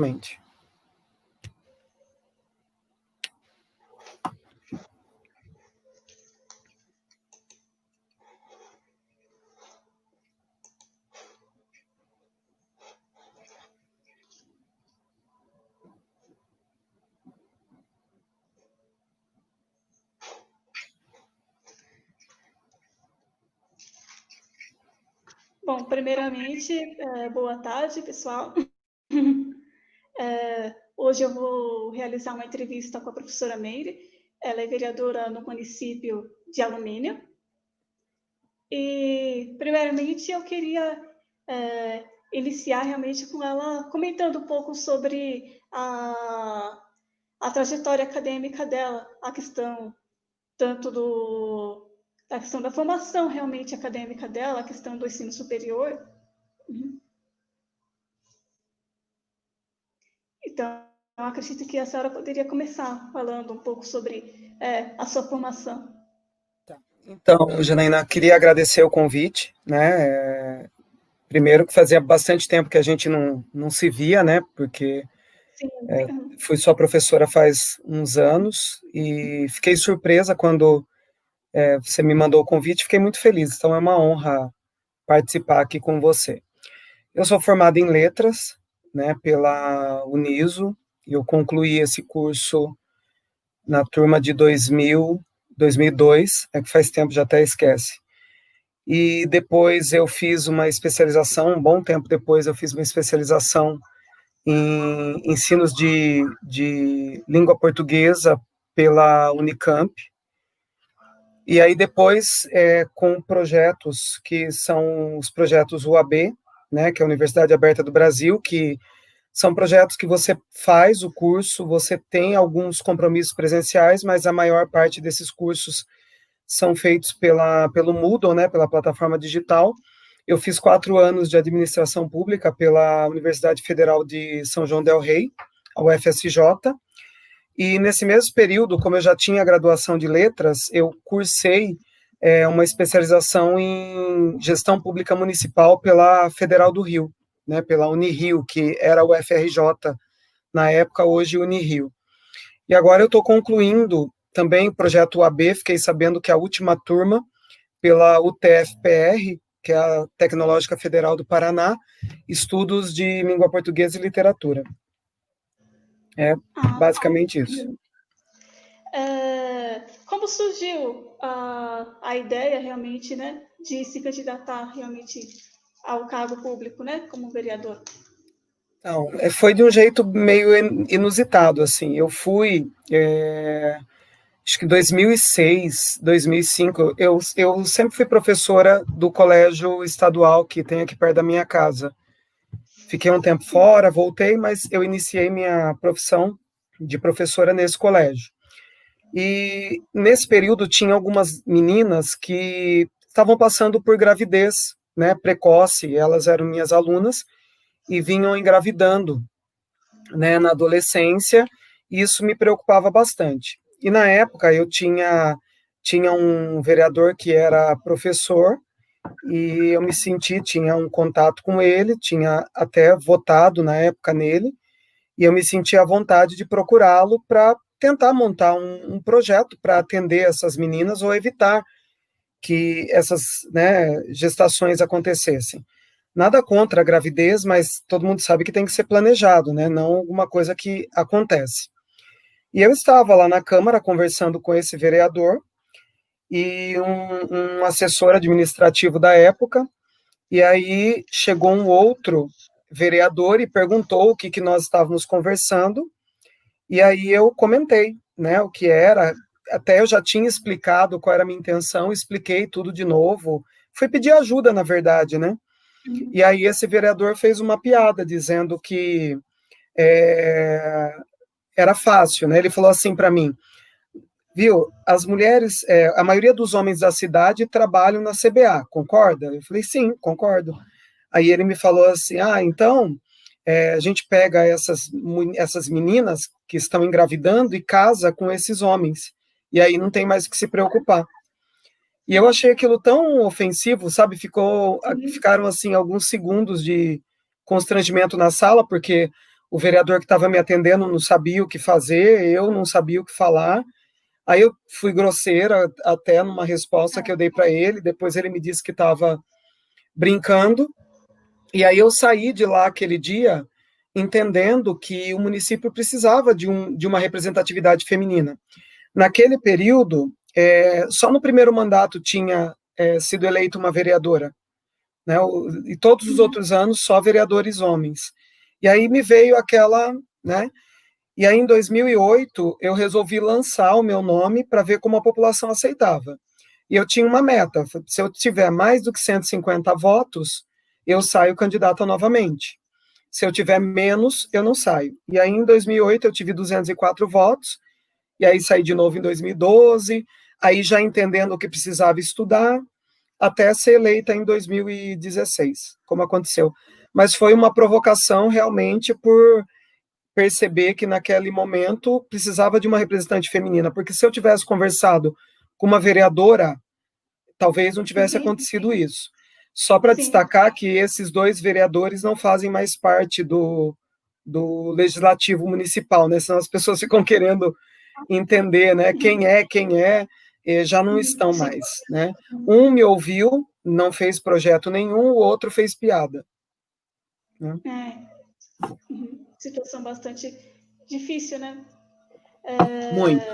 Bom, primeiramente, boa tarde, pessoal. Hoje eu vou realizar uma entrevista com a professora Meire. Ela é vereadora no município de Alumínio. E, primeiramente, eu queria iniciar realmente com ela comentando um pouco sobre a trajetória acadêmica dela, a questão tanto da questão da formação realmente acadêmica dela, a questão do ensino superior. Então, eu acredito que a senhora poderia começar falando um pouco sobre a sua formação. Então, Janaína, queria agradecer o convite, né? Primeiro que fazia bastante tempo que a gente não se via, né? Porque fui sua professora faz uns anos e fiquei surpresa quando você me mandou o convite, fiquei muito feliz, então é uma honra participar aqui com você. Eu sou formado em letras, né, pela Uniso, e eu concluí esse curso na turma de 2002, que faz tempo, já até esquece. E depois eu fiz uma especialização, um bom tempo depois eu fiz uma especialização em ensinos de língua portuguesa pela Unicamp. E aí depois, com projetos que são os projetos UAB, né, que é a Universidade Aberta do Brasil, que são projetos que você faz o curso, você tem alguns compromissos presenciais, mas a maior parte desses cursos são feitos pelo Moodle, né, pela plataforma digital. Eu fiz 4 anos de administração pública pela Universidade Federal de São João del Rei, a UFSJ, e nesse mesmo período, como eu já tinha graduação de letras, eu cursei uma especialização em gestão pública municipal pela Federal do Rio, né, pela Unirio, que era o UFRJ na época, hoje Unirio. E agora eu estou concluindo também o projeto UAB, fiquei sabendo que a última turma, pela UTFPR, que é a Tecnológica Federal do Paraná, estudos de língua portuguesa e literatura. É basicamente isso. Como surgiu a ideia realmente, né, de se candidatar realmente ao cargo público, né, como vereador? Então, foi de um jeito meio inusitado, assim. Eu fui, acho que 2006, 2005, eu sempre fui professora do colégio estadual que tem aqui perto da minha casa. Fiquei um tempo fora, voltei, mas eu iniciei minha profissão de professora nesse colégio. E nesse período tinha algumas meninas que estavam passando por gravidez, né, precoce, elas eram minhas alunas e vinham engravidando, né, na adolescência, e isso me preocupava bastante. E na época eu tinha um vereador que era professor, e eu me tinha um contato com ele, tinha até votado na época nele, e eu me senti à vontade de procurá-lo para tentar montar um projeto para atender essas meninas ou evitar que essas, né, gestações acontecessem. Nada contra a gravidez, mas todo mundo sabe que tem que ser planejado, né, não alguma coisa que acontece. E eu estava lá na Câmara conversando com esse vereador e um assessor administrativo da época, e aí chegou um outro vereador e perguntou o que nós estávamos conversando, e aí eu comentei, né, o que era, até eu já tinha explicado qual era a minha intenção, expliquei tudo de novo, fui pedir ajuda, na verdade, né, e aí esse vereador fez uma piada, dizendo que era fácil, né, ele falou assim para mim, viu, as mulheres, a maioria dos homens da cidade trabalham na CBA, concorda? Eu falei, sim, concordo. Aí ele me falou assim, então, a gente pega essas meninas que estão engravidando e casa com esses homens, e aí não tem mais o que se preocupar. E eu achei aquilo tão ofensivo, sabe, ficaram assim alguns segundos de constrangimento na sala, porque o vereador que estava me atendendo não sabia o que fazer, eu não sabia o que falar. Aí eu fui grosseira até numa resposta que eu dei para ele, depois ele me disse que estava brincando, e aí eu saí de lá aquele dia entendendo que o município precisava de uma representatividade feminina. Naquele período, só no primeiro mandato tinha sido eleita uma vereadora, né, e todos os outros anos só vereadores homens. E aí me veio aquela, né, e aí em 2008 eu resolvi lançar o meu nome para ver como a população aceitava. E eu tinha uma meta, se eu tiver mais do que 150 votos, eu saio candidata novamente. Se eu tiver menos, eu não saio. E aí em 2008 eu tive 204 votos, e aí saí de novo em 2012, aí já entendendo que precisava estudar, até ser eleita em 2016, como aconteceu. Mas foi uma provocação realmente por perceber que naquele momento precisava de uma representante feminina, porque se eu tivesse conversado com uma vereadora, talvez não tivesse acontecido isso. Só para destacar que esses dois vereadores não fazem mais parte do legislativo municipal, né? Senão as pessoas ficam querendo entender, né? Quem é, já não estão mais, né? Um me ouviu, não fez projeto nenhum, o outro fez piada. Né? Situação bastante difícil, né? Muito.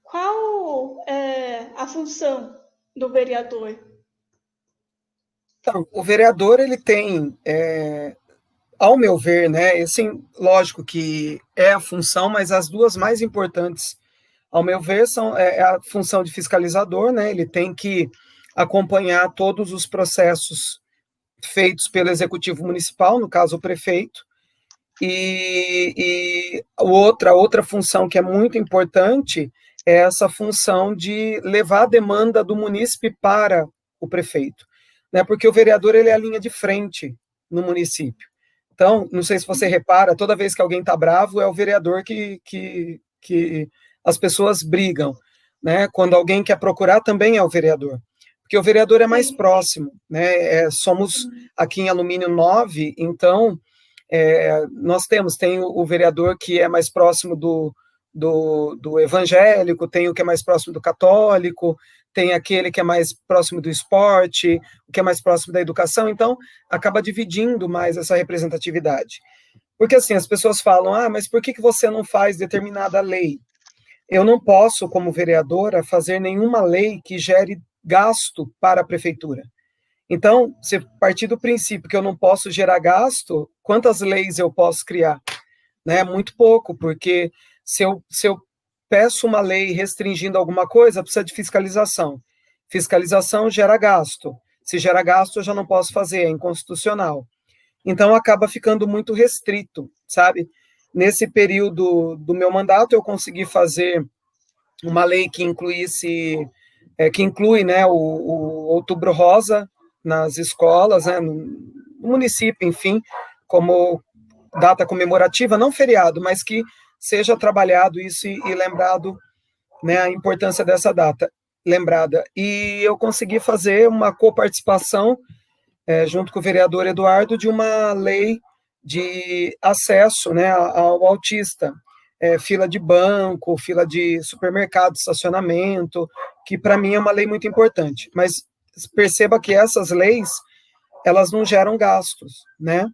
Qual é a função do vereador? Então, o vereador, ele tem, ao meu ver, né, assim, lógico que é a função, mas as duas mais importantes, ao meu ver, são a função de fiscalizador, né, ele tem que acompanhar todos os processos feitos pelo executivo municipal, no caso o prefeito, e outra função que é muito importante é essa função de levar a demanda do munícipe para o prefeito, né? Porque o vereador, ele é a linha de frente no município. Então, não sei se você repara, toda vez que alguém está bravo, é o vereador que as pessoas brigam, né? Quando alguém quer procurar, também é o vereador. Porque o vereador é mais próximo, né? Somos aqui em Alumínio 9, então nós tem o vereador que é mais próximo do evangélico, tem o que é mais próximo do católico, tem aquele que é mais próximo do esporte, o que é mais próximo da educação, então acaba dividindo mais essa representatividade. Porque assim, as pessoas falam, mas por que você não faz determinada lei? Eu não posso, como vereadora, fazer nenhuma lei que gere gasto para a prefeitura. Então, se partir do princípio que eu não posso gerar gasto, quantas leis eu posso criar? Né? Muito pouco, porque se eu peço uma lei restringindo alguma coisa, precisa de fiscalização. Fiscalização gera gasto. Se gera gasto, eu já não posso fazer, é inconstitucional. Então, acaba ficando muito restrito, sabe? Nesse período do meu mandato, eu consegui fazer uma lei que incluísse, que inclui, né, o Outubro Rosa nas escolas, né, no município, enfim, como data comemorativa, não feriado, mas que seja trabalhado isso e lembrado, né, a importância dessa data lembrada. E eu consegui fazer uma coparticipação, junto com o vereador Eduardo, de uma lei de acesso, né, ao autista, fila de banco, fila de supermercado, estacionamento, que para mim é uma lei muito importante. Mas perceba que essas leis, elas não geram gastos, né?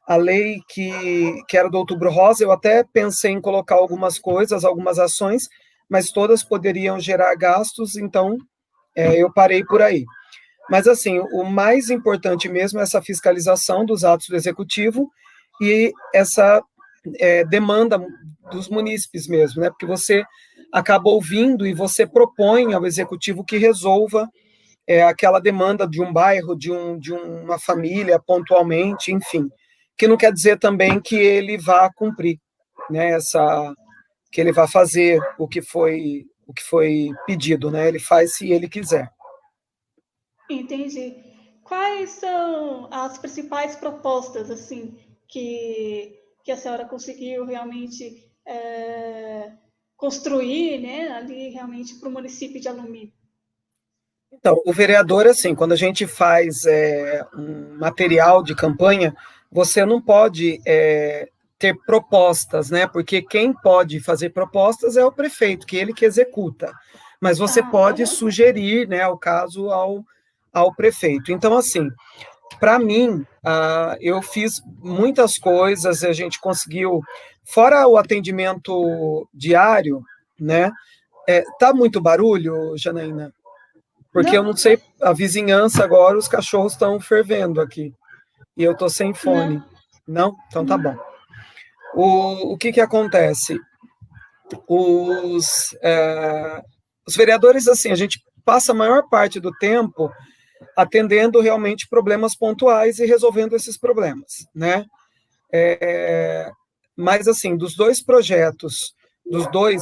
A lei que era do Outubro Rosa, eu até pensei em colocar algumas coisas, algumas ações, mas todas poderiam gerar gastos, então eu parei por aí. Mas, assim, o mais importante mesmo é essa fiscalização dos atos do executivo e essa demanda dos munícipes mesmo, né? Porque você acaba ouvindo e você propõe ao executivo que resolva aquela demanda de um bairro, de uma família, pontualmente, enfim. Que não quer dizer também que ele vá cumprir, né? Que ele vá fazer o que foi pedido, né? Ele faz se ele quiser. Entendi. Quais são as principais propostas, assim, que a senhora conseguiu realmente construir, né, ali realmente para o município de Alumínio? Então, o vereador, assim, quando a gente faz um material de campanha, você não pode ter propostas, né? Porque quem pode fazer propostas é o prefeito, que ele que executa. Mas você pode sugerir, né, o caso ao prefeito. Então, assim, para mim, eu fiz muitas coisas, a gente conseguiu, fora o atendimento diário, né? Tá muito barulho, Janaína? Porque eu não sei, a vizinhança agora, os cachorros estão fervendo aqui. E eu tô sem fone. Não? Então tá bom. O que acontece? Os vereadores, assim, a gente passa a maior parte do tempo atendendo realmente problemas pontuais e resolvendo esses problemas, né? Mas, assim, dos dois projetos,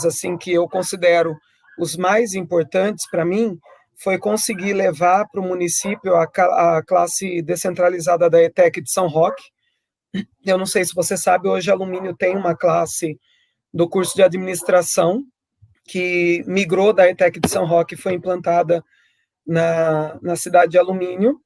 assim, que eu considero os mais importantes para mim, foi conseguir levar para o município a classe descentralizada da ETEC de São Roque. Eu não sei se você sabe, hoje a Alumínio tem uma classe do curso de administração que migrou da ETEC de São Roque e foi implantada na cidade de Alumínio,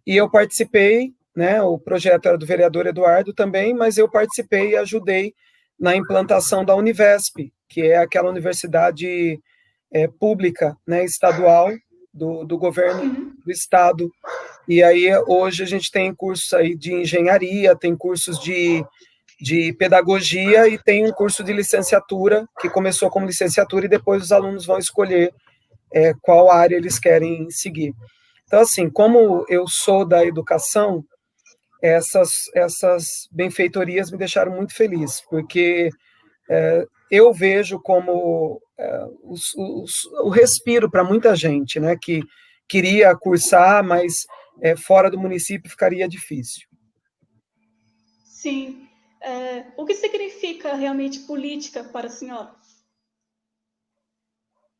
e eu participei, né, o projeto era do vereador Eduardo também, mas eu participei e ajudei na implantação da Univesp, que é aquela universidade pública, né, estadual, do governo do estado. E aí hoje a gente tem cursos aí de engenharia, tem cursos de pedagogia e tem um curso de licenciatura, que começou como licenciatura e depois os alunos vão escolher qual área eles querem seguir. Então, assim, como eu sou da educação, essas benfeitorias me deixaram muito feliz, porque eu vejo como o respiro para muita gente, né, que queria cursar, mas fora do município ficaria difícil. Sim. O que significa realmente política para a senhora?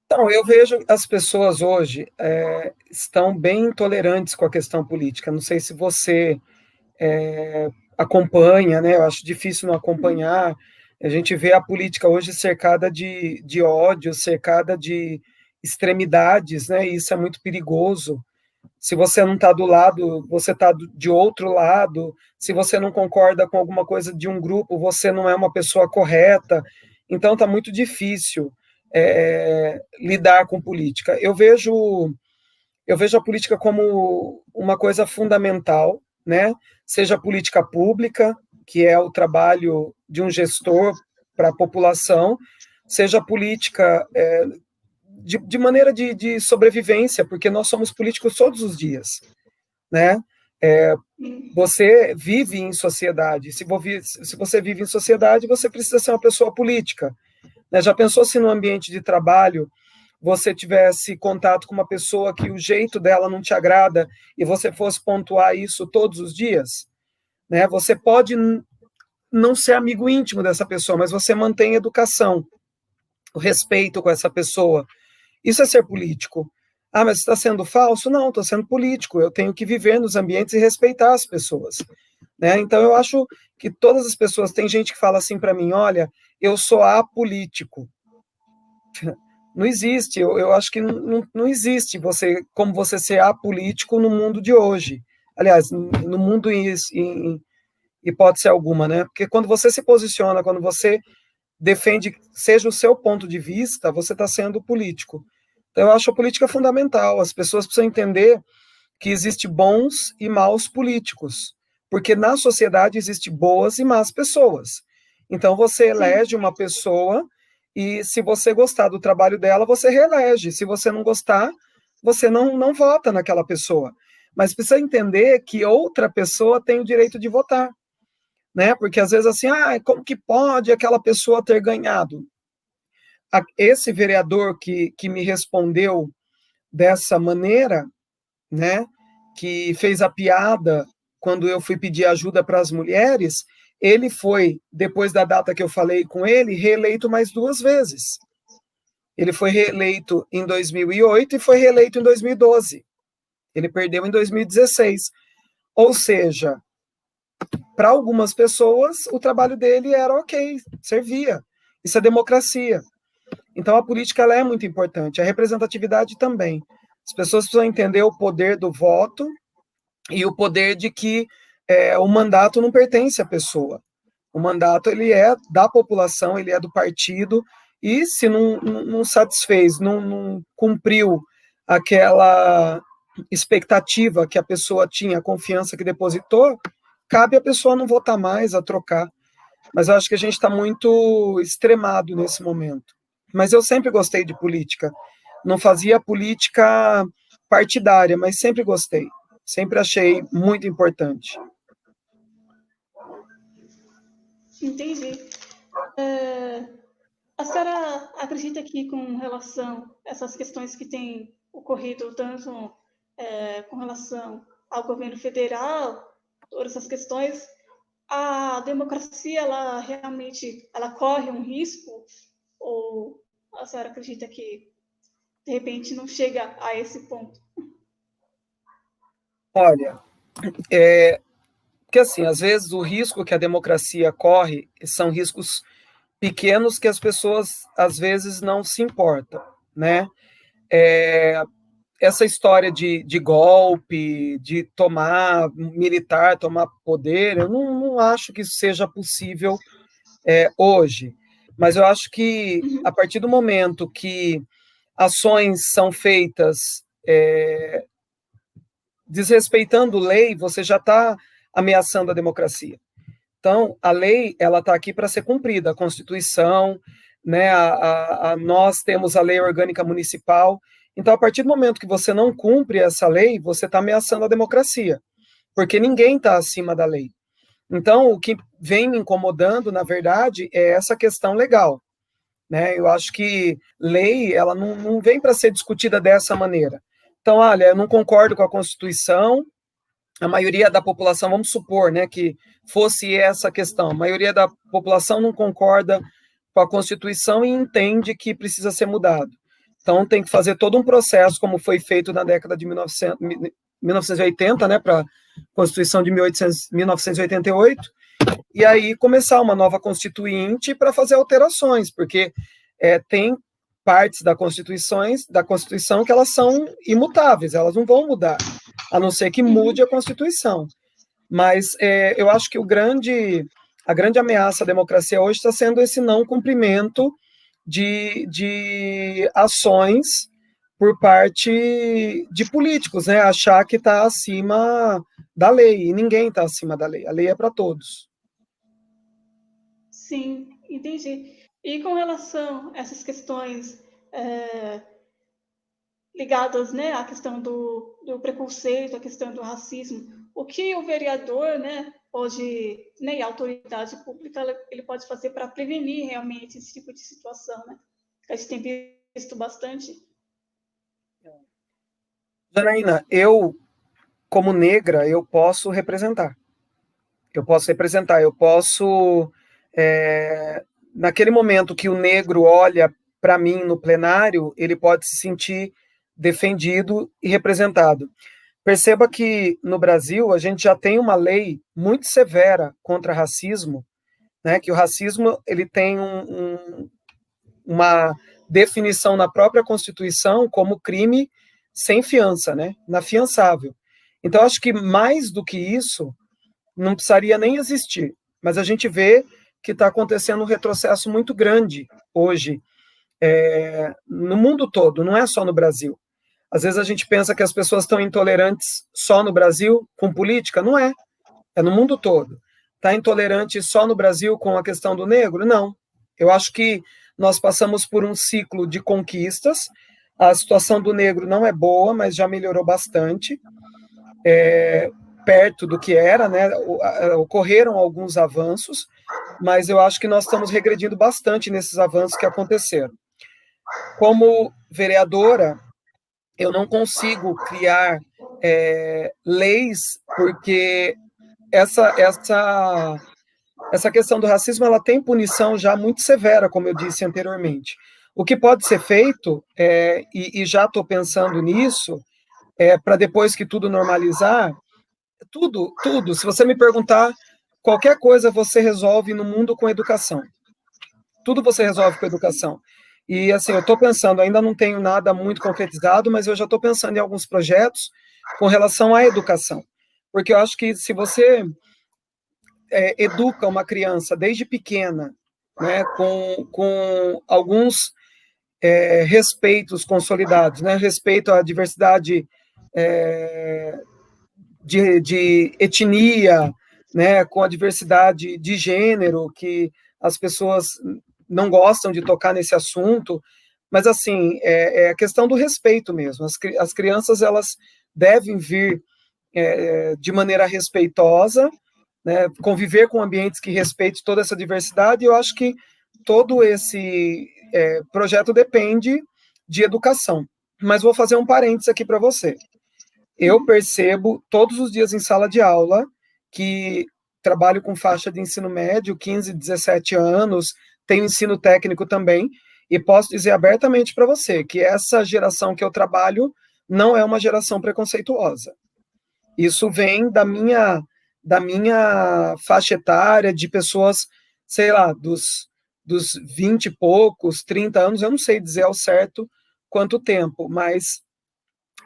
Então, eu vejo as pessoas hoje estão bem intolerantes com a questão política. Não sei se você acompanha, né? Eu acho difícil não acompanhar. A gente vê a política hoje cercada de ódio, cercada de extremidades, né? E isso é muito perigoso. Se você não está do lado, você está de outro lado. Se você não concorda com alguma coisa de um grupo, você não é uma pessoa correta. Então, está muito difícil lidar com política. Eu vejo a política como uma coisa fundamental, né? Seja a política pública, que é o trabalho de um gestor para a população, seja a política de maneira de sobrevivência, porque nós somos políticos todos os dias, né? Você vive em sociedade. Se você vive em sociedade, você precisa ser uma pessoa política. Né? Já pensou se no ambiente de trabalho você tivesse contato com uma pessoa que o jeito dela não te agrada e você fosse pontuar isso todos os dias? Né? Você pode não ser amigo íntimo dessa pessoa, mas você mantém a educação, o respeito com essa pessoa. Isso é ser político. Ah, mas você está sendo falso? Não, estou sendo político. Eu tenho que viver nos ambientes e respeitar as pessoas. Né? Então, eu acho que todas as pessoas... Tem gente que fala assim para mim, olha, eu sou apolítico. Não existe. Eu acho que não existe como você ser apolítico no mundo de hoje. Aliás, no mundo em hipótese alguma, né? Porque quando você se posiciona, quando você defende, seja o seu ponto de vista, você está sendo político. Então, eu acho a política fundamental. As pessoas precisam entender que existe bons e maus políticos, porque na sociedade existe boas e más pessoas. Então, você elege uma pessoa e, se você gostar do trabalho dela, você reelege. Se você não gostar, você não vota naquela pessoa. Mas precisa entender que outra pessoa tem o direito de votar. Né? Porque às vezes assim, como que pode aquela pessoa ter ganhado? Esse vereador que me respondeu dessa maneira, né, que fez a piada quando eu fui pedir ajuda para as mulheres, ele foi, depois da data que eu falei com ele, reeleito mais 2 vezes. Ele foi reeleito em 2008 e foi reeleito em 2012. Ele perdeu em 2016. Ou seja, para algumas pessoas, o trabalho dele era ok, servia. Isso é democracia. Então, a política ela é muito importante, a representatividade também. As pessoas precisam entender o poder do voto e o poder de que o mandato não pertence à pessoa. O mandato, ele é da população, ele é do partido, e se não satisfez, não cumpriu aquela expectativa que a pessoa tinha, a confiança que depositou, cabe a pessoa não votar mais, a trocar. Mas eu acho que a gente está muito extremado nesse momento. Mas eu sempre gostei de política. Não fazia política partidária, mas sempre gostei. Sempre achei muito importante. Entendi. A senhora acredita que, com relação a essas questões que têm ocorrido, tanto com relação ao governo federal, todas essas questões, a democracia, ela realmente ela corre um risco? Ou a senhora acredita que, de repente, não chega a esse ponto? Olha, porque assim, às vezes o risco que a democracia corre são riscos pequenos que as pessoas, às vezes, não se importam, né? Essa história de golpe, de tomar militar, tomar poder, eu não acho que isso seja possível hoje. Mas eu acho que, a partir do momento que ações são feitas desrespeitando lei, você já está ameaçando a democracia. Então, a lei, ela está aqui para ser cumprida, a Constituição, né, nós temos a Lei Orgânica Municipal. Então, a partir do momento que você não cumpre essa lei, você está ameaçando a democracia, porque ninguém está acima da lei. Então, o que vem me incomodando, na verdade, é essa questão legal. Né? Eu acho que lei, ela não vem para ser discutida dessa maneira. Então, olha, eu não concordo com a Constituição, a maioria da população, vamos supor, né, que fosse essa questão, a maioria da população não concorda com a Constituição e entende que precisa ser mudado. Então, tem que fazer todo um processo, como foi feito na década de 1980, né, para a Constituição de 1988, e aí começar uma nova Constituinte para fazer alterações, porque tem partes da Constituição que elas são imutáveis, elas não vão mudar, a não ser que mude a Constituição. Mas eu acho que a grande ameaça à democracia hoje está sendo esse não cumprimento de ações por parte de políticos, né? Achar que está acima da lei, e ninguém está acima da lei, a lei é para todos. Sim, entendi. E com relação a essas questões ligadas, né, à questão do preconceito, à questão do racismo, o que o vereador, né, pode, né, e a autoridade pública, ele pode fazer para prevenir realmente esse tipo de situação, né? A gente tem visto bastante. Janaína, eu, como negra, eu posso representar. Eu posso, naquele momento que o negro olha para mim no plenário, ele pode se sentir defendido e representado. Perceba que no Brasil a gente já tem uma lei muito severa contra racismo, né? Que o racismo ele tem uma definição na própria Constituição como crime sem fiança, né? Inafiançável. Então acho que mais do que isso não precisaria nem existir. Mas a gente vê que está acontecendo um retrocesso muito grande hoje no mundo todo, não é só no Brasil. Às vezes a gente pensa que as pessoas estão intolerantes só no Brasil com política, não é. É no mundo todo. Está intolerante só no Brasil com a questão do negro? Não. Eu acho que nós passamos por um ciclo de conquistas. A situação do negro não é boa, mas já melhorou bastante. Perto do que era, né? Ocorreram alguns avanços, mas eu acho que nós estamos regredindo bastante nesses avanços que aconteceram. Como vereadora, eu não consigo criar leis, porque essa questão do racismo ela tem punição já muito severa, como eu disse anteriormente. O que pode ser feito, e já estou pensando nisso, para depois que tudo normalizar, tudo, se você me perguntar, qualquer coisa você resolve no mundo com educação. Tudo você resolve com educação. E, assim, eu estou pensando, ainda não tenho nada muito concretizado, mas eu já estou pensando em alguns projetos com relação à educação. Porque eu acho que se você educa uma criança desde pequena, né, com alguns respeitos consolidados, né, respeito à diversidade de etnia, né, com a diversidade de gênero, que as pessoas não gostam de tocar nesse assunto, mas, assim, é a questão do respeito mesmo. As crianças, elas devem vir de maneira respeitosa, né, conviver com ambientes que respeitem toda essa diversidade, e eu acho que todo esse projeto depende de educação. Mas vou fazer um parênteses aqui para você. Eu percebo todos os dias em sala de aula que trabalho com faixa de ensino médio, 15, 17 anos, tenho ensino técnico também, e posso dizer abertamente para você que essa geração que eu trabalho não é uma geração preconceituosa. Isso vem da minha faixa etária, de pessoas, sei lá, dos 20 e poucos, 30 anos, eu não sei dizer ao certo quanto tempo, mas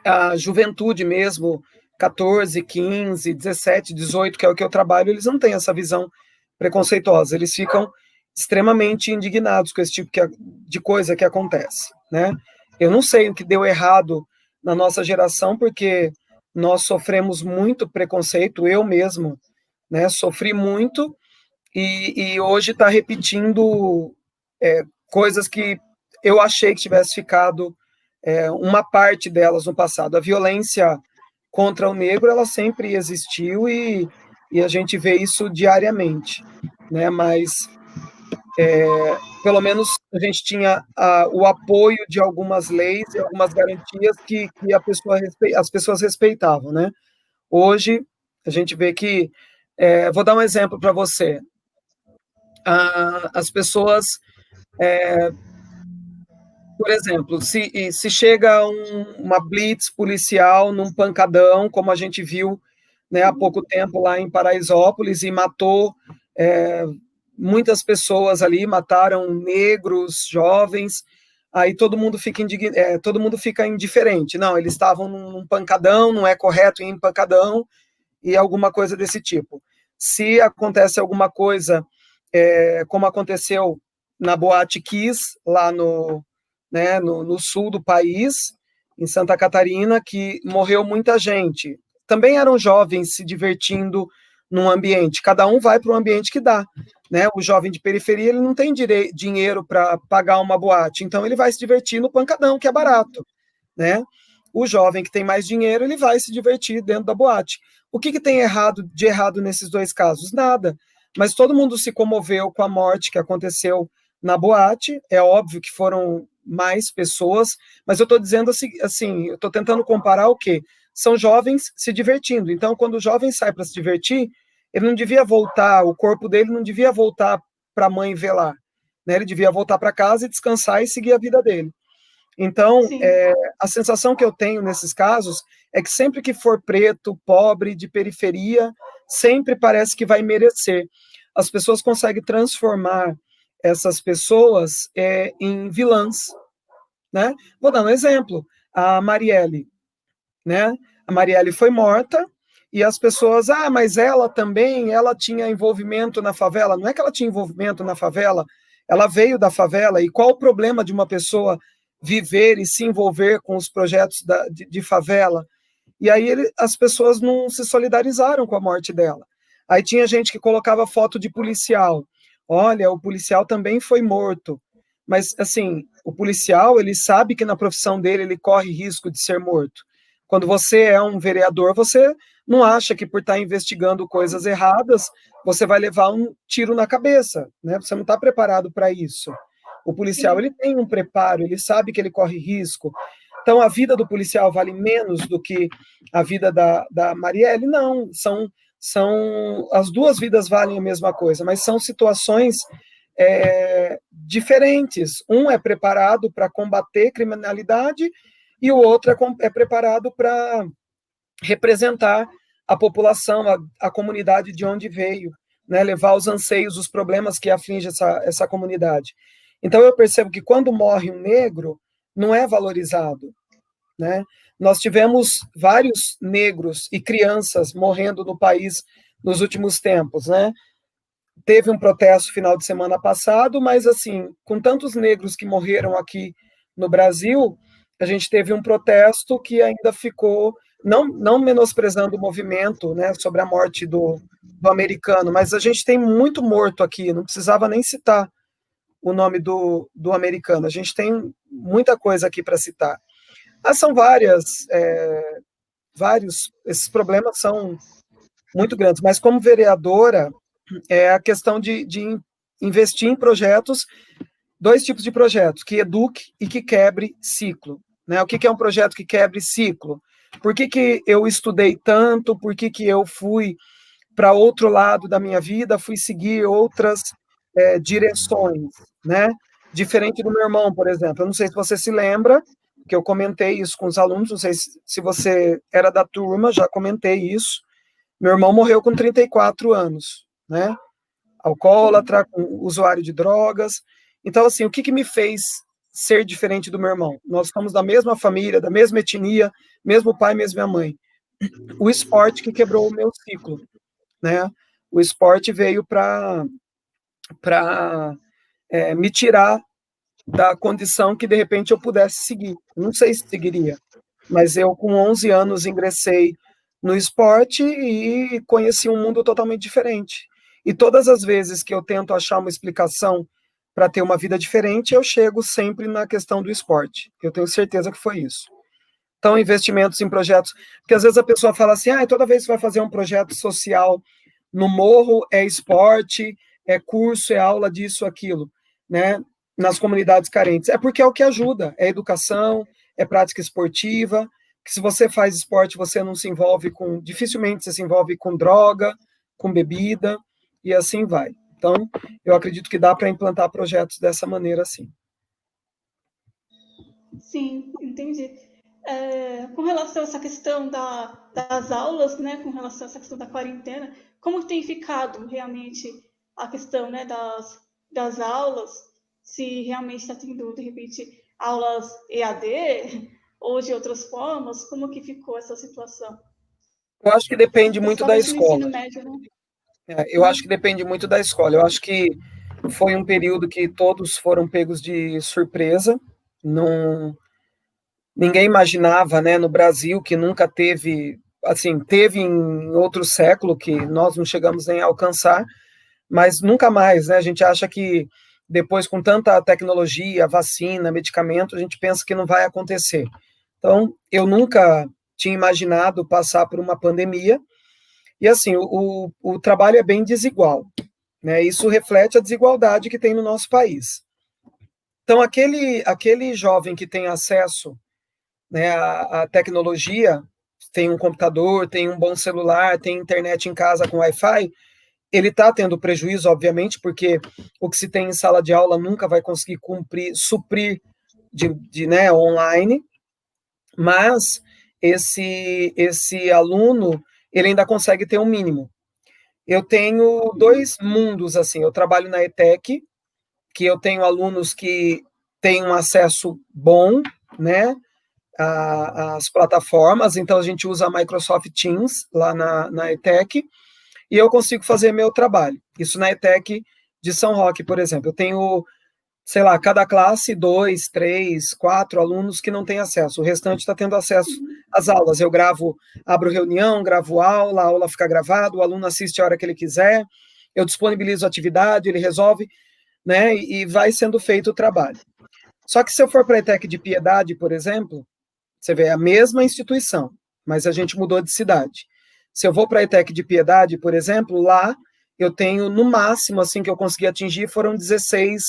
a juventude mesmo, 14, 15, 17, 18, que é o que eu trabalho, eles não têm essa visão preconceituosa, eles ficam extremamente indignados com esse tipo de coisa que acontece, né? Eu não sei o que deu errado na nossa geração, porque nós sofremos muito preconceito, eu mesmo, né, sofri muito, e hoje está repetindo coisas que eu achei que tivesse ficado uma parte delas no passado. A violência contra o negro, ela sempre existiu, e a gente vê isso diariamente, né, mas pelo menos a gente tinha o apoio de algumas leis e algumas garantias que as pessoas respeitavam, né? Hoje, a gente vê que... vou dar um exemplo para você. As pessoas... por exemplo, se chega uma blitz policial num pancadão, como a gente viu, né, há pouco tempo lá em Paraisópolis, e matou muitas pessoas ali, mataram negros, jovens, aí todo mundo fica indiferente. Não, eles estavam num pancadão, não é correto ir em pancadão, e alguma coisa desse tipo. Se acontece alguma coisa, como aconteceu na Boate Kiss, lá no sul do país, em Santa Catarina, que morreu muita gente. Também eram jovens se divertindo num ambiente. Cada um vai para o ambiente que dá, né? O jovem de periferia, ele não tem dinheiro para pagar uma boate, então ele vai se divertir no pancadão, que é barato, né? O jovem que tem mais dinheiro, ele vai se divertir dentro da boate. O que tem de errado nesses dois casos? Nada. Mas todo mundo se comoveu com a morte que aconteceu na boate. É óbvio que foram mais pessoas, mas eu estou dizendo assim, eu estou tentando comparar o quê? São jovens se divertindo. Então, quando o jovem sai para se divertir, ele não devia voltar, o corpo dele não devia voltar para a mãe velar, né? Ele devia voltar para casa e descansar e seguir a vida dele. Então, a sensação que eu tenho nesses casos é que sempre que for preto, pobre, de periferia, sempre parece que vai merecer. As pessoas conseguem transformar essas pessoas em vilãs, né? Vou dar um exemplo. A Marielle, né? A Marielle foi morta, e as pessoas, mas ela tinha envolvimento na favela. Não é que ela tinha envolvimento na favela, ela veio da favela, e qual o problema de uma pessoa viver e se envolver com os projetos de favela? E aí as pessoas não se solidarizaram com a morte dela. Aí tinha gente que colocava foto de policial. Olha, o policial também foi morto. Mas, assim, o policial, ele sabe que na profissão dele ele corre risco de ser morto. Quando você é um vereador, você não acha que por estar investigando coisas erradas, você vai levar um tiro na cabeça, né? Você não está preparado para isso. O policial, ele tem um preparo, ele sabe que ele corre risco. Então, a vida do policial vale menos do que a vida da Marielle? Não, as duas vidas valem a mesma coisa, mas são situações diferentes. Um é preparado para combater criminalidade, e o outro é preparado para representar a população, a comunidade de onde veio, né, levar os anseios, os problemas que afligem essa comunidade. Então, eu percebo que quando morre um negro, não é valorizado, né? Nós tivemos vários negros e crianças morrendo no país nos últimos tempos, né? teve um protesto final de semana passado, mas, assim, com tantos negros que morreram aqui no Brasil, a gente teve um protesto que ainda ficou, não menosprezando o movimento, né, sobre a morte do americano, mas a gente tem muito morto aqui, não precisava nem citar o nome do americano, a gente tem muita coisa aqui para citar. São esses problemas são muito grandes, mas como vereadora, é a questão de investir em projetos, 2 tipos de projetos, que eduque e que quebre ciclo. Né? O que é um projeto que quebre ciclo? Por que eu estudei tanto? Por que eu fui para outro lado da minha vida? Fui seguir outras direções, né? Diferente do meu irmão, por exemplo. Eu não sei se você se lembra, que eu comentei isso com os alunos, não sei se você era da turma, já comentei isso. Meu irmão morreu com 34 anos, né? Alcoólatra, usuário de drogas. Então, assim, o que me fez ser diferente do meu irmão? Nós somos da mesma família, da mesma etnia, mesmo pai, mesma mãe. O esporte que quebrou o meu ciclo, né? O esporte veio para me tirar da condição que, de repente, eu pudesse seguir. Não sei se seguiria, mas eu, com 11 anos, ingressei no esporte e conheci um mundo totalmente diferente. E todas as vezes que eu tento achar uma explicação para ter uma vida diferente, eu chego sempre na questão do esporte. Eu tenho certeza que foi isso. Então, investimentos em projetos, porque às vezes a pessoa fala assim, toda vez que você vai fazer um projeto social no morro, é esporte, é curso, é aula disso, aquilo, né? Nas comunidades carentes. É porque é o que ajuda, é educação, é prática esportiva, que se você faz esporte, você não se envolve dificilmente você se envolve com droga, com bebida, e assim vai. Então, eu acredito que dá para implantar projetos dessa maneira, sim. Sim, entendi. Com relação a essa questão das aulas, né, com relação a essa questão da quarentena, como tem ficado realmente a questão, né, das aulas, se realmente está tendo, de repente, aulas EAD ou de outras formas, como que ficou essa situação? Eu acho que depende muito da Principalmente no ensino escola. médio, né? Eu acho que depende muito da escola. Eu acho que foi um período que todos foram pegos de surpresa. Não, ninguém imaginava, né, no Brasil, que nunca teve, assim, teve em outro século que nós não chegamos nem a alcançar, mas nunca mais, né? A gente acha que depois, com tanta tecnologia, vacina, medicamento, a gente pensa que não vai acontecer. Então, eu nunca tinha imaginado passar por uma pandemia. E, assim, o trabalho é bem desigual, né? Isso reflete a desigualdade que tem no nosso país. Então, aquele jovem que tem acesso, né, à tecnologia, tem um computador, tem um bom celular, tem internet em casa com Wi-Fi, ele está tendo prejuízo, obviamente, porque o que se tem em sala de aula nunca vai conseguir suprir né, online, mas esse aluno, ele ainda consegue ter um mínimo. Eu tenho 2 mundos, assim, eu trabalho na ETEC, que eu tenho alunos que têm um acesso bom, né, às plataformas, então a gente usa a Microsoft Teams lá na ETEC, e eu consigo fazer meu trabalho. Isso na ETEC de São Roque, por exemplo. Eu tenho, sei lá, cada classe, 2, 3, 4 alunos que não têm acesso. O restante está tendo acesso às aulas. Eu abro reunião, gravo aula, a aula fica gravada, o aluno assiste a hora que ele quiser, eu disponibilizo a atividade, ele resolve, né, e vai sendo feito o trabalho. Só que se eu for para a ETEC de Piedade, por exemplo, você vê a mesma instituição, mas a gente mudou de cidade. Se eu vou para a ETEC de Piedade, por exemplo, lá eu tenho, no máximo, assim, que eu consegui atingir, foram 16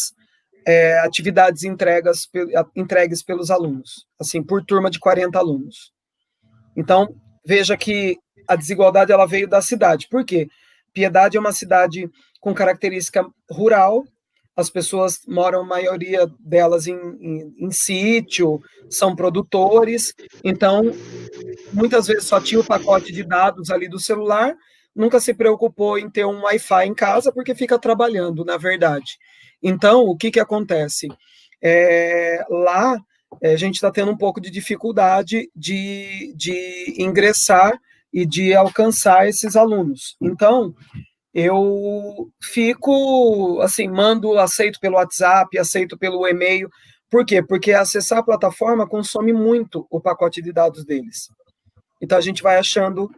atividades entregues pelos alunos, assim, por turma de 40 alunos. Então, veja que a desigualdade ela veio da cidade. Por quê? Piedade é uma cidade com característica rural, as pessoas moram, a maioria delas, em sítio, são produtores, então, muitas vezes só tinha o pacote de dados ali do celular, nunca se preocupou em ter um Wi-Fi em casa, porque fica trabalhando, na verdade. Então, o que acontece? Lá, a gente está tendo um pouco de dificuldade de ingressar e de alcançar esses alunos. Então, eu fico, assim, aceito pelo WhatsApp, aceito pelo e-mail. Por quê? Porque acessar a plataforma consome muito o pacote de dados deles. Então, a gente vai achando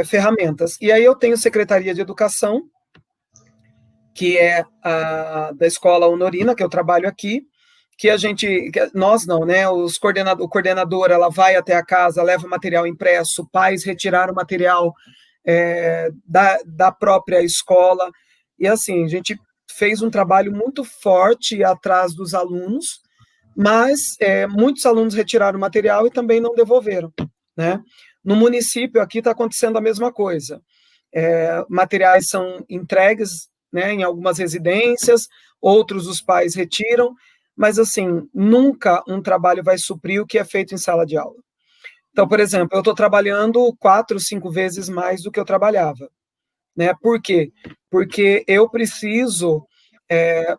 ferramentas. E aí eu tenho Secretaria de Educação, que é da Escola Honorina, que eu trabalho aqui, que nós não, né? O coordenador, ela vai até a casa, leva o material impresso, pais retiraram o material da própria escola, e assim, a gente fez um trabalho muito forte atrás dos alunos, mas muitos alunos retiraram o material e também não devolveram, né? No município aqui está acontecendo a mesma coisa. Materiais são entregues, né, em algumas residências, outros os pais retiram, mas assim, nunca um trabalho vai suprir o que é feito em sala de aula. Então, por exemplo, eu estou trabalhando 4, 5 vezes mais do que eu trabalhava, né? Por quê? Porque eu preciso,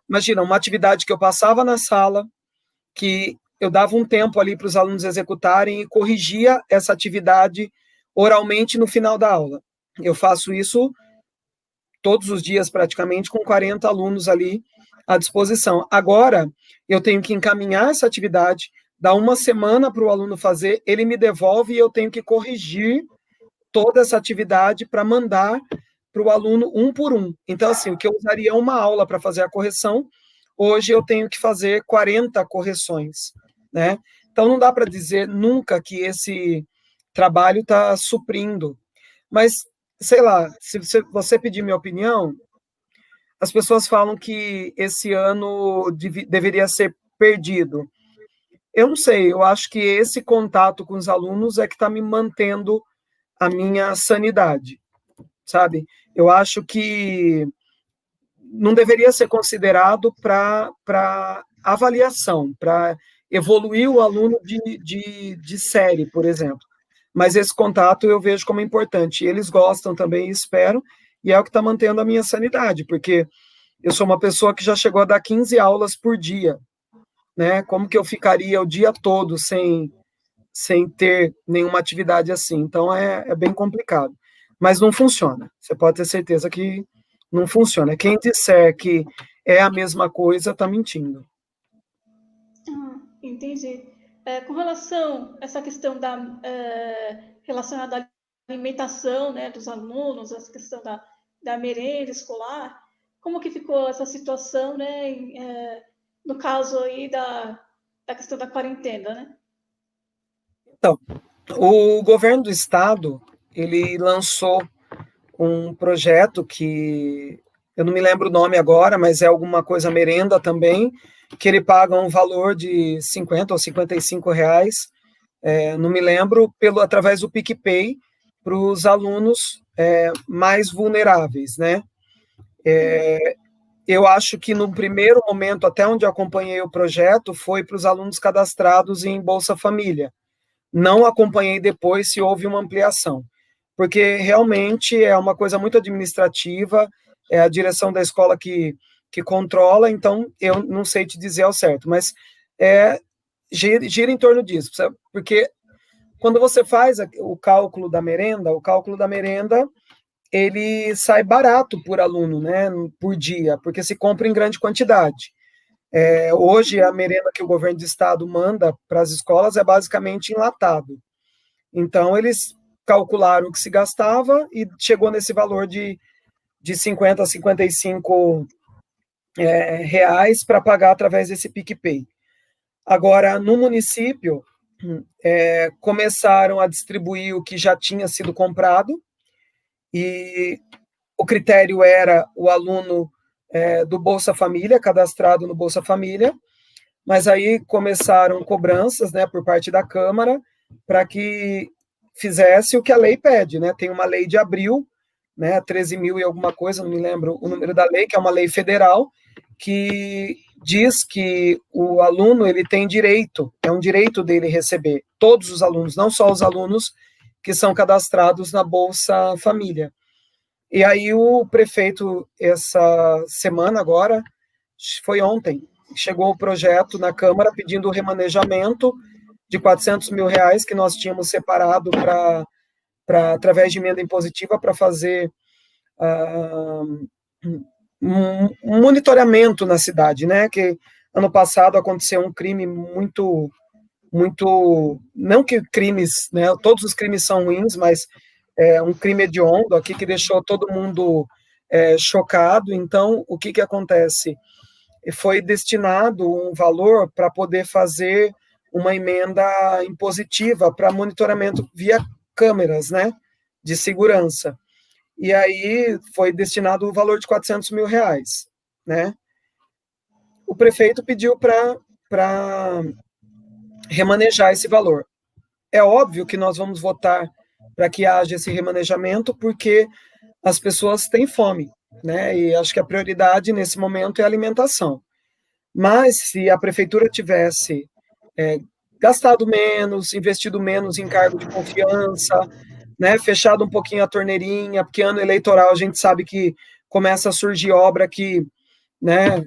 imagina, uma atividade que eu passava na sala, que eu dava um tempo ali para os alunos executarem e corrigia essa atividade oralmente no final da aula. Eu faço isso todos os dias, praticamente, com 40 alunos ali à disposição. Agora, eu tenho que encaminhar essa atividade, dar uma semana para o aluno fazer, ele me devolve e eu tenho que corrigir toda essa atividade para mandar para o aluno um por um. Então, assim, o que eu usaria uma aula para fazer a correção, hoje eu tenho que fazer 40 correções, né? Então, não dá para dizer nunca que esse trabalho está suprindo. Mas, sei lá, se você pedir minha opinião, as pessoas falam que esse ano deveria ser perdido. Eu não sei, eu acho que esse contato com os alunos é que está me mantendo a minha sanidade, sabe? Eu acho que não deveria ser considerado para avaliação, para evoluir o aluno de série, por exemplo. Mas esse contato eu vejo como importante. Eles gostam também, espero, e é o que está mantendo a minha sanidade, porque eu sou uma pessoa que já chegou a dar 15 aulas por dia, né? Como que eu ficaria o dia todo sem ter nenhuma atividade assim? Então é bem complicado. Mas não funciona. Você pode ter certeza que não funciona. Quem disser que é a mesma coisa está mentindo. Entendi. Com relação a essa questão relacionada à alimentação, né, dos alunos, essa questão da merenda escolar, como que ficou essa situação, né, no caso aí da questão da quarentena, né? Então, o governo do estado, ele lançou um projeto que eu não me lembro o nome agora, mas é alguma coisa merenda também, que ele paga um valor de 50 ou 55 reais, não me lembro, através do PicPay, para os alunos mais vulneráveis, né? Eu acho que no primeiro momento, até onde eu acompanhei o projeto, foi para os alunos cadastrados em Bolsa Família. Não acompanhei depois se houve uma ampliação, porque realmente é uma coisa muito administrativa, é a direção da escola que controla, então eu não sei te dizer ao certo, mas gira em torno disso, sabe? Porque quando você faz o cálculo da merenda, ele sai barato por aluno, né, por dia, porque se compra em grande quantidade. Hoje, a merenda que o governo do estado manda para as escolas é basicamente enlatado. Então, eles calcularam o que se gastava e chegou nesse valor de 50 a 55 reais para pagar através desse PicPay. Agora, no município, começaram a distribuir o que já tinha sido comprado, e o critério era o aluno do Bolsa Família, cadastrado no Bolsa Família, mas aí começaram cobranças, né, por parte da Câmara, para que fizesse o que a lei pede, né? Tem uma lei de abril, né, 13 mil e alguma coisa, não me lembro o número da lei, que é uma lei federal, que diz que o aluno ele tem direito, é um direito dele receber, todos os alunos, não só os alunos que são cadastrados na Bolsa Família. E aí o prefeito, essa semana agora, foi ontem, chegou o projeto na Câmara pedindo o remanejamento de 400 mil reais que nós tínhamos separado através de emenda impositiva para fazer um monitoramento na cidade, né? Que ano passado aconteceu um crime muito, não que crimes, né? Todos os crimes são ruins, mas um crime hediondo aqui que deixou todo mundo chocado. Então, o que acontece? Foi destinado um valor para poder fazer uma emenda impositiva para monitoramento via câmeras, né, de segurança. E aí foi destinado o valor de R$400 mil, né? O prefeito pediu para remanejar esse valor. É óbvio que nós vamos votar para que haja esse remanejamento, porque as pessoas têm fome, né? E acho que a prioridade nesse momento é a alimentação. Mas se a prefeitura tivesse gastado menos, investido menos em cargo de confiança, né, fechado um pouquinho a torneirinha, porque ano eleitoral a gente sabe que começa a surgir obra que, né,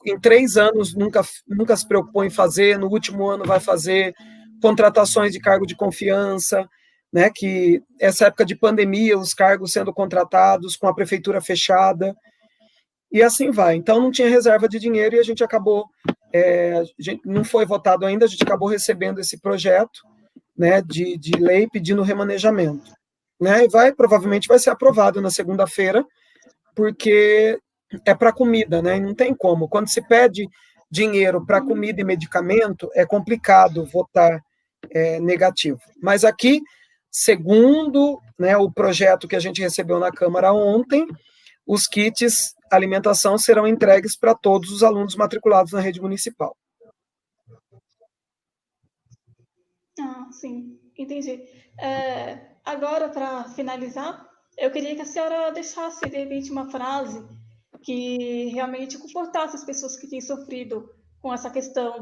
em 3 anos nunca se preocupou em fazer, no último ano vai fazer, contratações de cargo de confiança, né, que essa época de pandemia, os cargos sendo contratados com a prefeitura fechada, e assim vai. Então não tinha reserva de dinheiro e a gente acabou, não foi votado ainda, a gente acabou recebendo esse projeto, né, de lei pedindo remanejamento, né, e provavelmente vai ser aprovado na segunda-feira, porque é para comida, né, e não tem como. Quando se pede dinheiro para comida e medicamento, é complicado votar negativo. Mas aqui, segundo, né, o projeto que a gente recebeu na Câmara ontem, os kits alimentação serão entregues para todos os alunos matriculados na rede municipal. Ah, sim, entendi. Agora, para finalizar, eu queria que a senhora deixasse, de repente, uma frase que realmente confortasse as pessoas que têm sofrido com essa questão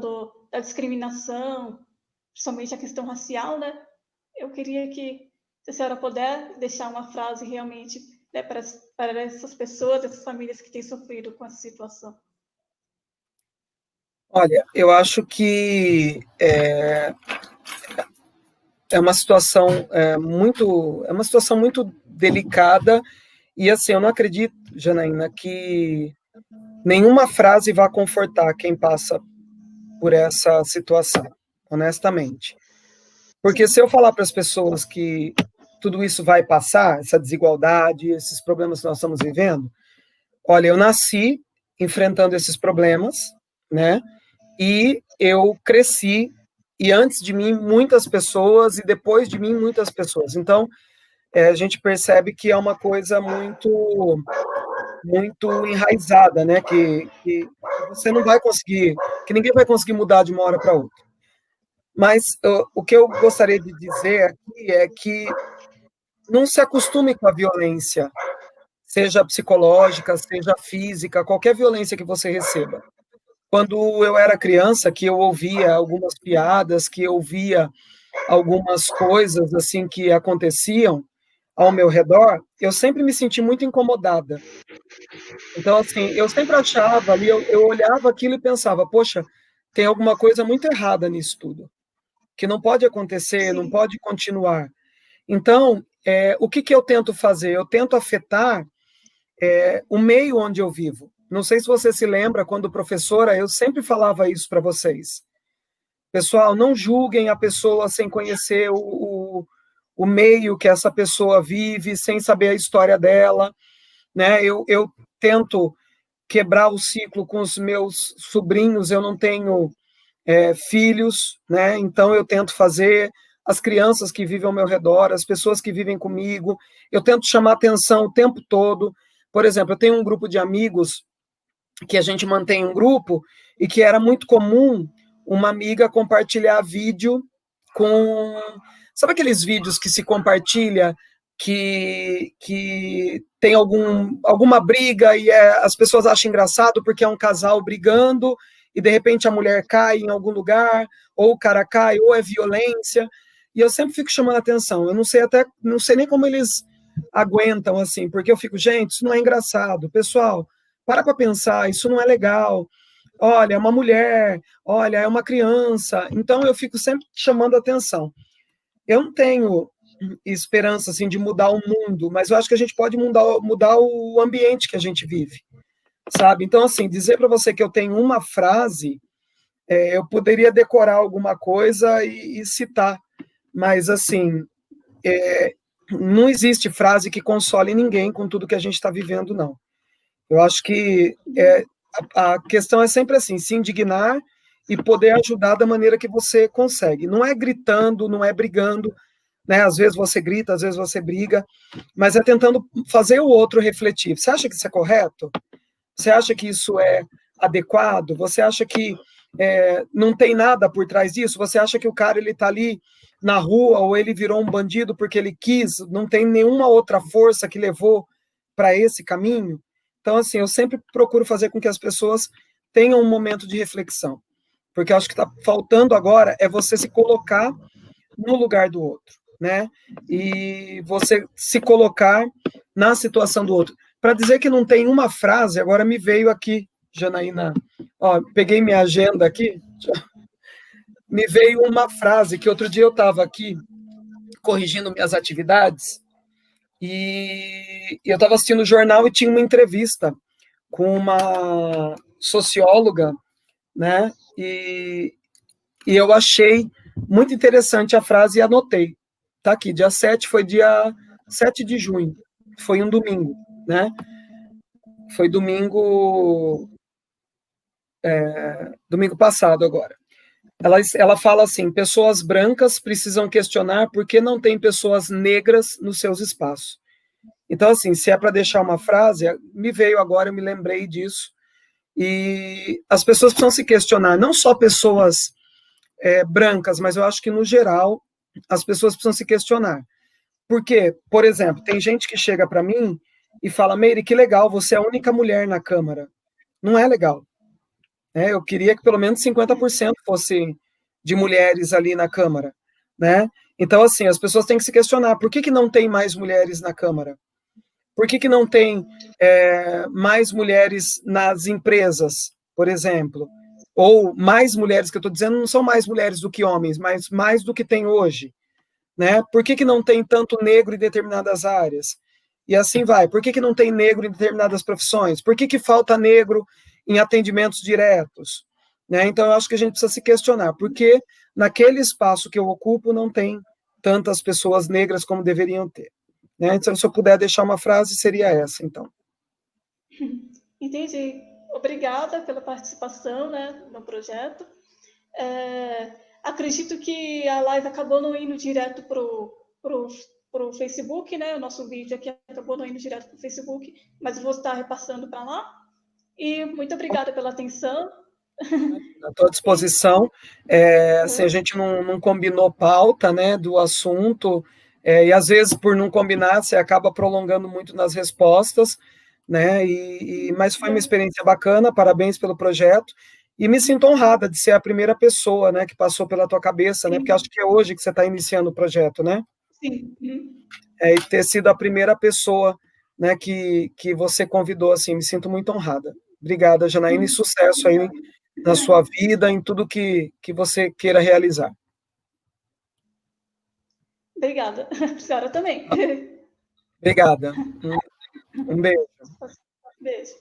da discriminação, principalmente a questão racial, né? Eu queria que, se a senhora puder, deixar uma frase realmente, né, para essas pessoas, essas famílias que têm sofrido com essa situação. Olha, eu acho que é uma situação muito delicada, e assim, eu não acredito, Janaína, que nenhuma frase vá confortar quem passa por essa situação, honestamente. Porque se eu falar para as pessoas que tudo isso vai passar, essa desigualdade, esses problemas que nós estamos vivendo, olha, eu nasci enfrentando esses problemas, né? E eu cresci, e antes de mim muitas pessoas, e depois de mim muitas pessoas. Então, a gente percebe que é uma coisa muito enraizada, né? Que você não vai conseguir, que ninguém vai conseguir mudar de uma hora para outra. Mas o que eu gostaria de dizer aqui é que não se acostume com a violência, seja psicológica, seja física, qualquer violência que você receba. Quando eu era criança, que eu ouvia algumas piadas, que eu via algumas coisas assim que aconteciam ao meu redor, eu sempre me senti muito incomodada. Então, assim, eu sempre achava ali, eu olhava aquilo e pensava, poxa, tem alguma coisa muito errada nisso tudo, que não pode acontecer, não pode continuar. Então, o que eu tento fazer? Eu tento afetar o meio onde eu vivo. Não sei se você se lembra, quando professora, eu sempre falava isso para vocês. Pessoal, não julguem a pessoa sem conhecer o meio que essa pessoa vive, sem saber a história dela, né? Eu tento quebrar o ciclo com os meus sobrinhos, eu não tenho filhos, né? Então eu tento fazer as crianças que vivem ao meu redor, as pessoas que vivem comigo, eu tento chamar atenção o tempo todo. Por exemplo, eu tenho um grupo de amigos que a gente mantém um grupo e que era muito comum uma amiga compartilhar vídeo com... Sabe aqueles vídeos que se compartilha que tem alguma briga e as pessoas acham engraçado porque é um casal brigando e de repente a mulher cai em algum lugar, ou o cara cai, ou é violência, e eu sempre fico chamando a atenção. Eu não sei nem como eles aguentam, assim, porque eu fico, gente, isso não é engraçado, pessoal, para pensar, isso não é legal, olha, é uma mulher, olha, é uma criança, então eu fico sempre chamando a atenção. Eu não tenho esperança, assim, de mudar o mundo, mas eu acho que a gente pode mudar o ambiente que a gente vive, sabe? Então, assim, dizer para você que eu tenho uma frase, eu poderia decorar alguma coisa e citar, mas, assim, não existe frase que console ninguém com tudo que a gente está vivendo, não. Eu acho que a questão é sempre assim, se indignar e poder ajudar da maneira que você consegue. Não é gritando, não é brigando, né? Às vezes você grita, às vezes você briga, mas é tentando fazer o outro refletir. Você acha que isso é correto? Você acha que isso é adequado? Você acha que não tem nada por trás disso? Você acha que o cara ele está ali na rua ou ele virou um bandido porque ele quis? Não tem nenhuma outra força que levou para esse caminho? Então, assim, eu sempre procuro fazer com que as pessoas tenham um momento de reflexão, porque eu acho que está faltando agora é você se colocar no lugar do outro, né? E você se colocar na situação do outro. Para dizer que não tem uma frase, agora me veio aqui, Janaína, ó, peguei minha agenda aqui, me veio uma frase que outro dia eu estava aqui corrigindo minhas atividades e eu estava assistindo o jornal e tinha uma entrevista com uma socióloga, né? E eu achei muito interessante a frase e anotei. Tá aqui, dia 7 foi dia 7 de junho, foi um domingo, né? Foi domingo passado agora. Ela fala assim: pessoas brancas precisam questionar por que não tem pessoas negras nos seus espaços. Então, assim, se é para deixar uma frase, me veio agora, eu me lembrei disso. E as pessoas precisam se questionar, não só pessoas brancas, mas eu acho que, no geral, as pessoas precisam se questionar. Porque, por exemplo, tem gente que chega para mim e fala: Meire, que legal, você é a única mulher na Câmara. Não é legal. Né? Eu queria que pelo menos 50% fosse de mulheres ali na Câmara. Né? Então, assim, as pessoas têm que se questionar: por que não tem mais mulheres na Câmara? Por que não tem mais mulheres nas empresas, por exemplo? Ou mais mulheres, que eu estou dizendo, não são mais mulheres do que homens, mas mais do que tem hoje. Né? Por que não tem tanto negro em determinadas áreas? E assim vai. Por que não tem negro em determinadas profissões? Por que falta negro em atendimentos diretos? Né? Então, eu acho que a gente precisa se questionar. Por que naquele espaço que eu ocupo não tem tantas pessoas negras como deveriam ter? Né? Então, se eu puder deixar uma frase, seria essa, então. Entendi. Obrigada pela participação, né, no projeto. Acredito que a live acabou não indo direto pro Facebook, né? O nosso vídeo aqui acabou não indo direto para o Facebook, mas vou estar repassando para lá. E muito obrigada pela atenção. Estou à disposição. Assim, a gente não combinou pauta, né, do assunto, e às vezes, por não combinar, você acaba prolongando muito nas respostas, né? Mas foi uma experiência bacana, parabéns pelo projeto. E me sinto honrada de ser a primeira pessoa, né, que passou pela tua cabeça, né? Porque acho que é hoje que você está iniciando o projeto, né? Sim. E ter sido a primeira pessoa, né, que você convidou, assim, me sinto muito honrada. Obrigada, Janaína, e sucesso aí na sua vida, em tudo que você queira realizar. Obrigada. A senhora também. Obrigada. Um beijo. Beijo.